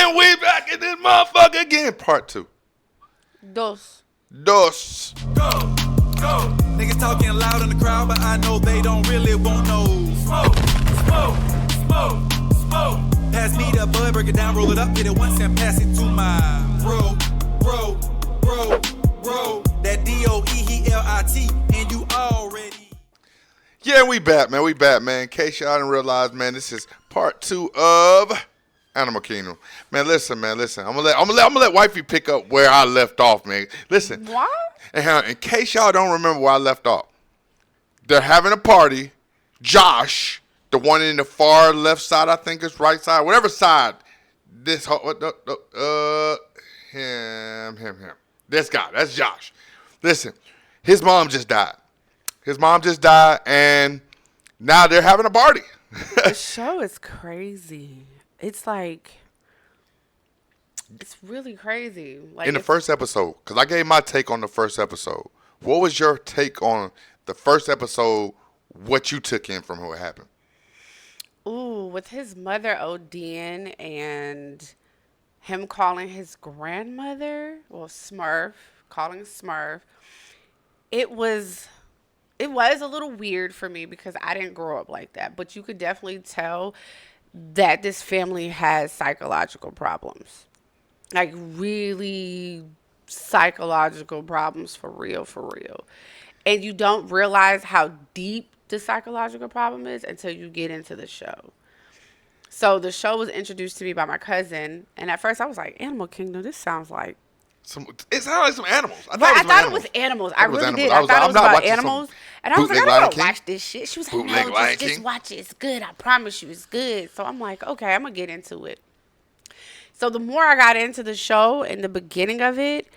And we back in this motherfucker again. Part 2. Dos. Go, go. Niggas talking loud in the crowd, but I know they don't really want no smoke. Pass me the bud, break it down, roll it up, get it once and pass it to my bro. That DOEHELIT, and you already. Yeah, we back, man. In case y'all didn't realize, man, this is part 2 of Animal Kingdom. Man, listen. I'm gonna let Wifey pick up where I left off, man. Listen. What? In case y'all don't remember where I left off, they're having a party. Josh, the one in the far left side, I think it's right side, whatever side. This him. This guy, that's Josh. Listen, his mom just died. And now they're having a party. The show is crazy. It's like, it's really crazy. Like in the first episode, because I gave my take on the first episode. What was your take on the first episode, what you took in from what happened? Ooh, with his mother ODing and him calling his grandmother, Smurf, calling Smurf, it was a little weird for me because I didn't grow up like that. But you could definitely tell that this family has psychological problems. Like really psychological problems for real. And you don't realize how deep the psychological problem is until you get into the show. So the show was introduced to me by my cousin, and at first I was like, Animal Kingdom, this sounds like... It sounded like some animals. I thought it was animals. I really did. I thought it was about animals. And I was like, I don't want to watch this shit. She was like, no, just watch it. It's good. I promise you it's good. So I'm like, okay, I'm going to get into it. So the more I got into the show in the beginning of it,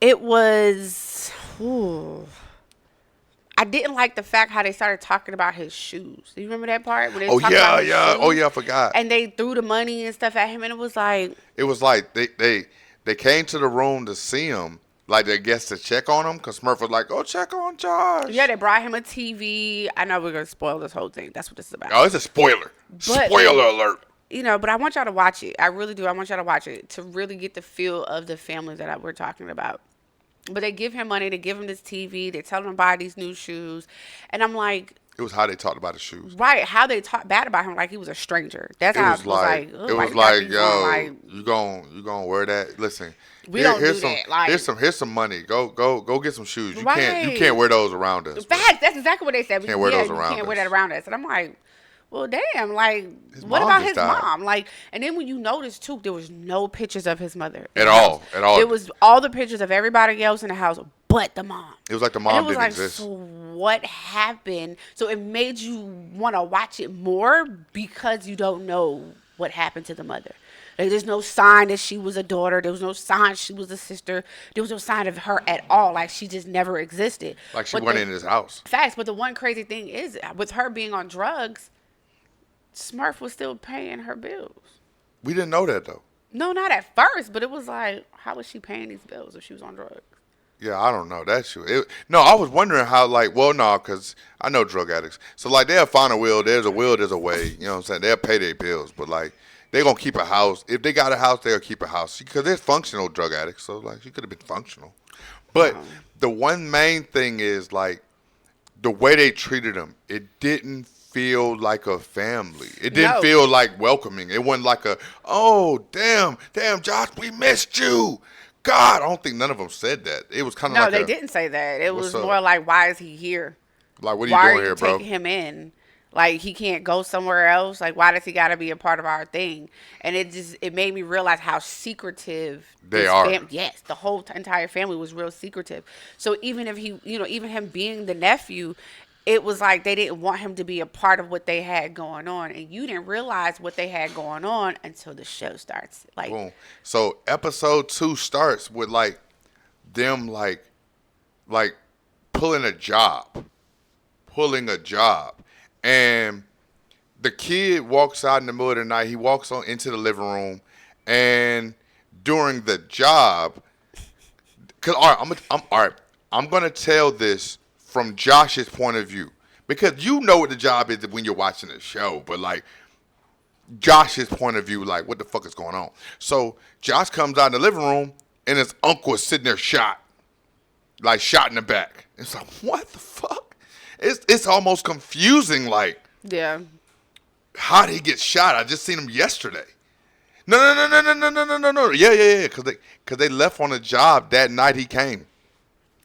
it was... I didn't like the fact how they started talking about his shoes. Do you remember that part? When they about his shoes? Oh, yeah, I forgot. And they threw the money and stuff at him, and it was like... It was like they came to the room to see him, like they guess to check on him, because Smurf was like, "Oh, check on Josh." Yeah, they brought him a TV. I know we're gonna spoil this whole thing. That's what this is about. Oh, it's a spoiler. Spoiler alert. You know, but I want y'all to watch it. I really do. I want y'all to watch it to really get the feel of the family that we're talking about. But they give him money. They give him this TV. They tell him to buy these new shoes, and I'm like. It was how they talked about his shoes. Right, how they talked bad about him like he was a stranger. That's how it was like. It was like, yo, you gonna wear that? Listen, here's some money. Go get some shoes. You can't wear those around us. Facts. That's exactly what they said. Can't wear those around us. You can't wear that around us. And I'm like, well, damn. Like, what about his mom? Like, and then when you notice too, there was no pictures of his mother at all. It was all the pictures of everybody else in the house, but the mom. It was like the mom didn't exist. So what happened? So it made you want to watch it more because you don't know what happened to the mother. Like, there's no sign that she was a daughter. There was no sign she was a sister. There was no sign of her at all. Like, she just never existed. Like, she went in his house. Facts. But the one crazy thing is, with her being on drugs, Smurf was still paying her bills. We didn't know that, though. No, not at first. But it was like, how was she paying these bills if she was on drugs? Yeah, I don't know. That's true. No, I was wondering how, because I know drug addicts. So, they'll find a will. There's a will, there's a way. You know what I'm saying? They'll pay their bills. But, they're going to keep a house. If they got a house, they'll keep a house. Because they're functional drug addicts. So, she could have been functional. But the one main thing is, the way they treated them, it didn't feel like a family. It didn't feel welcoming. It wasn't like oh, damn, Josh, we missed you. God, I don't think none of them said that. It was kind of No, they didn't say that. It was more like, why is he here? Like, what are you doing here, bro? Why are you taking him in? Like, he can't go somewhere else? Like, why does he got to be a part of our thing? And it made me realize how secretive they are. Yes, the whole entire family was real secretive. So even if even him being the nephew, it was like they didn't want him to be a part of what they had going on. And you didn't realize what they had going on until the show starts. Like, boom. So episode 2 starts with them pulling a job. And the kid walks out in the middle of the night. He walks on into the living room, and during the job, I'm gonna tell this from Josh's point of view, because you know what the job is when you're watching the show, but Josh's point of view, like, what the fuck is going on? So Josh comes out in the living room, and his uncle is sitting there shot in the back. It's like, what the fuck? It's almost confusing, like, Yeah. how did he get shot? I just seen him yesterday. No. Yeah. Because they left on a job that night he came.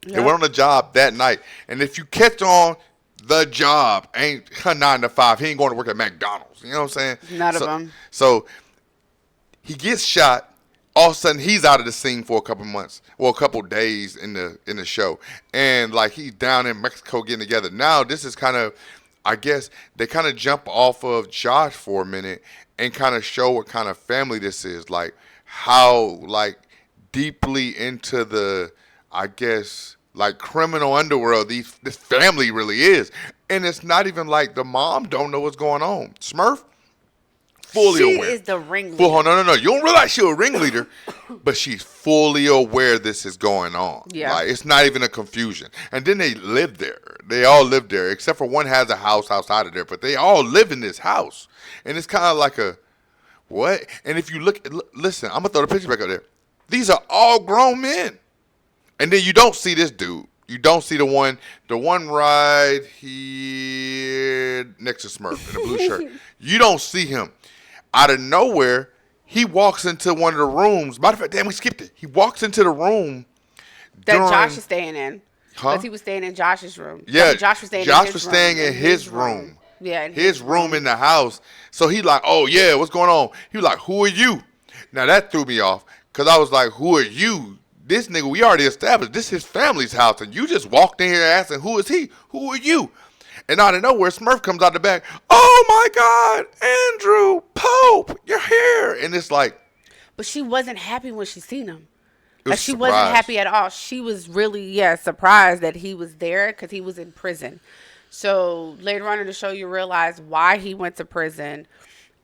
They Yep. went on a job that night. And if you catch on, the job ain't 9 to 5. He ain't going to work at McDonald's. You know what I'm saying? None of them. So he gets shot. All of a sudden, he's out of the scene for a couple months, well, a couple days in the show, and like he's down in Mexico getting together. Now this is kind of, I guess they kind of jump off of Josh for a minute and kind of show what kind of family this is, like how like deeply into the, I guess, like criminal underworld this family really is, and it's not even like the mom don't know what's going on. Smurf. Fully She aware. is the ringleader. No. You don't realize she's a ringleader, but she's fully aware this is going on. Yeah. Like, it's not even a confusion. And then they live there. They all live there, except for one has a house outside of there, but they all live in this house. And it's kind of like a, what? And if you listen, I'm going to throw the picture back up there. These are all grown men. And then you don't see this dude. You don't see the one right here next to Smurf in the blue shirt. You don't see him. Out of nowhere, he walks into one of the rooms. Matter of fact, damn, we skipped it. He walks into the room That during, Josh is staying in. Huh? Because he was staying in Josh's room. Yeah, Josh was staying in his room. Yeah, in his room in the house. So he like, oh yeah, what's going on? He was like, who are you? Now that threw me off because I was like, who are you? This nigga, we already established this is his family's house, and you just walked in here asking, who is he? Who are you? And out of nowhere, Smurf comes out the back. Oh my God, Andrew Pope, you're here! And it's like, But she wasn't happy when she seen him. it Like was she wasn't surprise. happy at all. She was really, surprised that he was there because he was in prison. So later on in the show, you realize why he went to prison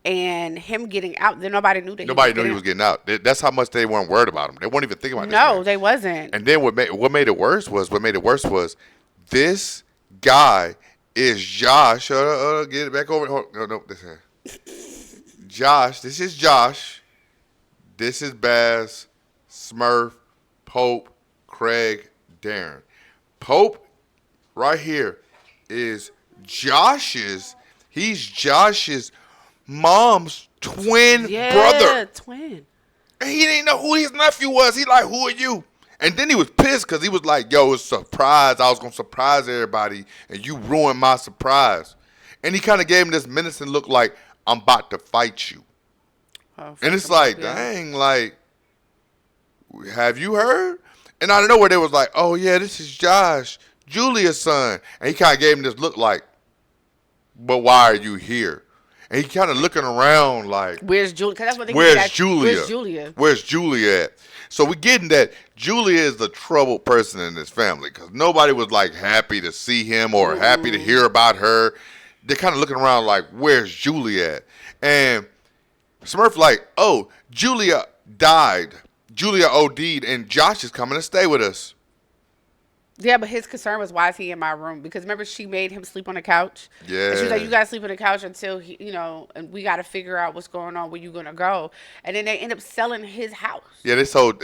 and him getting out. Then nobody knew that. Nobody knew he was getting out. That's how much they weren't worried about him. They weren't even thinking about this. No, man. they wasn't. And then what made it worse was this guy is Josh. Get it back over. No, this here. Josh. This is Josh. This is Baz, Smurf, Pope, Craig, Darren. Pope, right here, is Josh's. He's Josh's mom's twin brother. Twin. And he didn't know who his nephew was. He like, who are you? And then he was pissed because he was like, yo, it's a surprise. I was going to surprise everybody, and you ruined my surprise. And he kind of gave him this menacing look like, I'm about to fight you. Oh, And it's like, dang, like, have you heard? And out of nowhere, they was like, oh, yeah, this is Josh, Julia's son. And he kind of gave him this look like, but why are you here? And he kind of looking around like, Where's Julia? 'Cause that's what they where's Julia? Where's Julia? Where's Julia at? So we getting that Julia is the troubled person in this family because nobody was like happy to see him or happy to hear about her. They're kind of looking around like, where's Julia at? And Smurf like, oh, Julia died. Julia OD'd, and Josh is coming to stay with us. Yeah, but his concern was, why is he in my room? Because remember, she made him sleep on the couch. Yeah. And she was like, you got to sleep on the couch until he, and we got to figure out what's going on, where you going to go. And then they end up selling his house. Yeah, they showed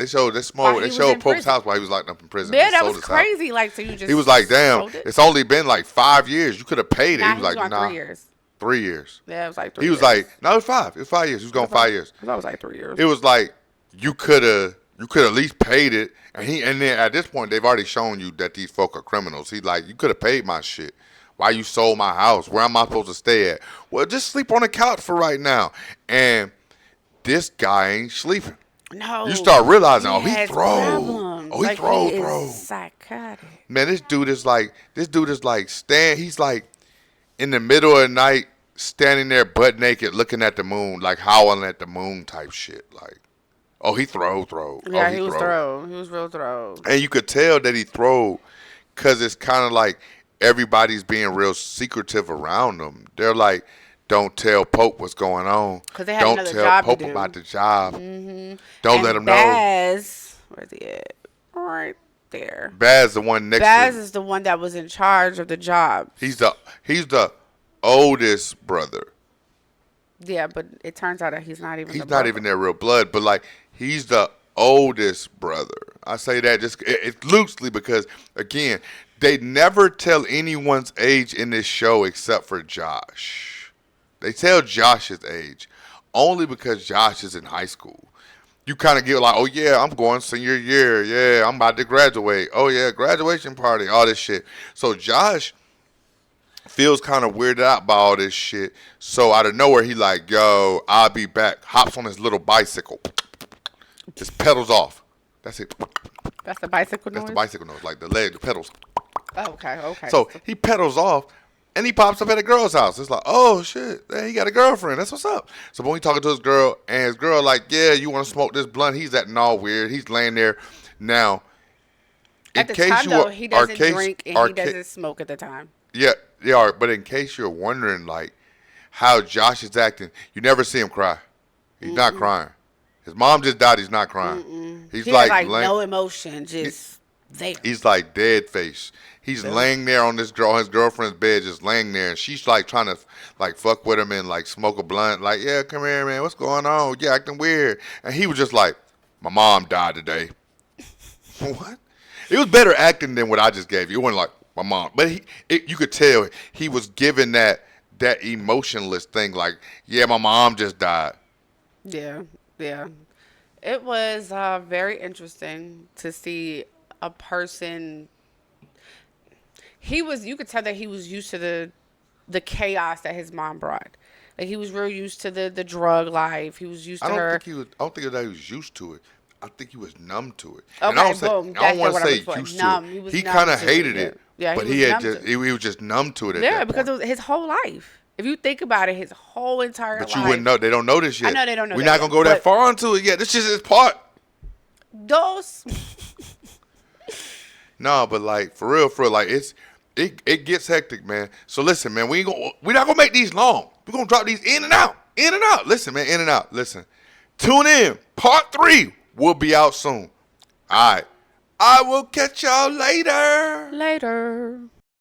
While he was in Pope's prison. house while he was locked up in prison. Yeah, They that sold was his house. crazy. Like, so you just. He was like, damn, sold it? it's only been like 5 years. You could have paid it. Nah, He was like, on nah. 3 years. 3 years. Yeah, it was like 3 He years. was like, no, it was 5. It was 5 years. He was gone 5 years. I thought it was like 3 years. It was like you could have at least paid it. And then at this point they've already shown you that these folk are criminals. He's like, you could have paid my shit. Why you sold my house? Where am I supposed to stay at? Well, just sleep on the couch for right now. And this guy ain't sleeping. No. You start realizing, oh, he has throw. problems. Oh, he Like, throw. is psychotic. Man, this dude is like he's like in the middle of the night standing there butt naked looking at the moon, like howling at the moon type shit. Like, oh, he throw. Yeah, Oh, he was throw. He was real throw. And you could tell that he throw because it's kind of like everybody's being real secretive around him. They're like, don't tell Pope what's going on. 'Cause they had don't another tell job to Pope do. about the job. Don't And let him know. Baz, where's he at? Right there. Baz the one next Baz to is the one that was in charge of the job. he's the oldest brother. Yeah, but it turns out that he's not even He's the not brother. even their real blood, but like he's the oldest brother. I say that just it loosely because again, they never tell anyone's age in this show except for Josh. They tell Josh's age only because Josh is in high school. You kind of get like, oh yeah, I'm going senior year. Yeah, I'm about to graduate. Oh yeah, graduation party, all this shit. So Josh feels kind of weirded out by all this shit. So out of nowhere, he like, yo, I'll be back. Hops on his little bicycle. Just pedals off. That's it. That's the bicycle That's noise? the bicycle nose, like the leg, the pedals. Oh, okay, okay. So he pedals off, and he pops up at a girl's house. It's like, oh shit, hey, he got a girlfriend. That's what's up. So when we talking to his girl, and his girl like, yeah, you want to smoke this blunt? He's acting all weird. He's laying there. Now, in At the case time, you though, are, he doesn't case, drink and our he doesn't smoke at the time. Yeah, they are. But in case you're wondering, like, how Josh is acting, you never see him cry. He's not crying. His mom just died. He's not crying. He's He like, has like no emotion, just there. he's like dead face. He's laying there on his girlfriend's bed, just laying there, and she's like trying to like fuck with him and like smoke a blunt. Like, yeah, come here, man. What's going on? You acting weird. And he was just like, my mom died today. What? It was better acting than what I just gave you. It wasn't like my mom, but you could tell he was given that emotionless thing. Like, yeah, my mom just died. Yeah, yeah. It was very interesting to see a person. You could tell that he was used to the chaos that his mom brought. Like he was real used to the drug life. He was used to her. I don't think that he was used to it. I think he was numb to it. Okay, And I don't boom. I don't want to That's say what I was used numb. to He it. was He numb kind of to hated it, it. yeah. But He he was had numb just to it. he was just numb to it at Yeah, that because point. it was his whole life. If you think about it, his whole entire But life. you wouldn't know. They don't know this yet. I know they don't know We're that not gonna yet, go that but- far into it yet. This is his part. Those. No, but like for real, like it gets hectic, man. So listen, man, we're not gonna make these long. We're gonna drop these in and out, in and out. Listen, man, in and out. Listen, tune in. Part 3 will be out soon. All right, I will catch y'all later. Later.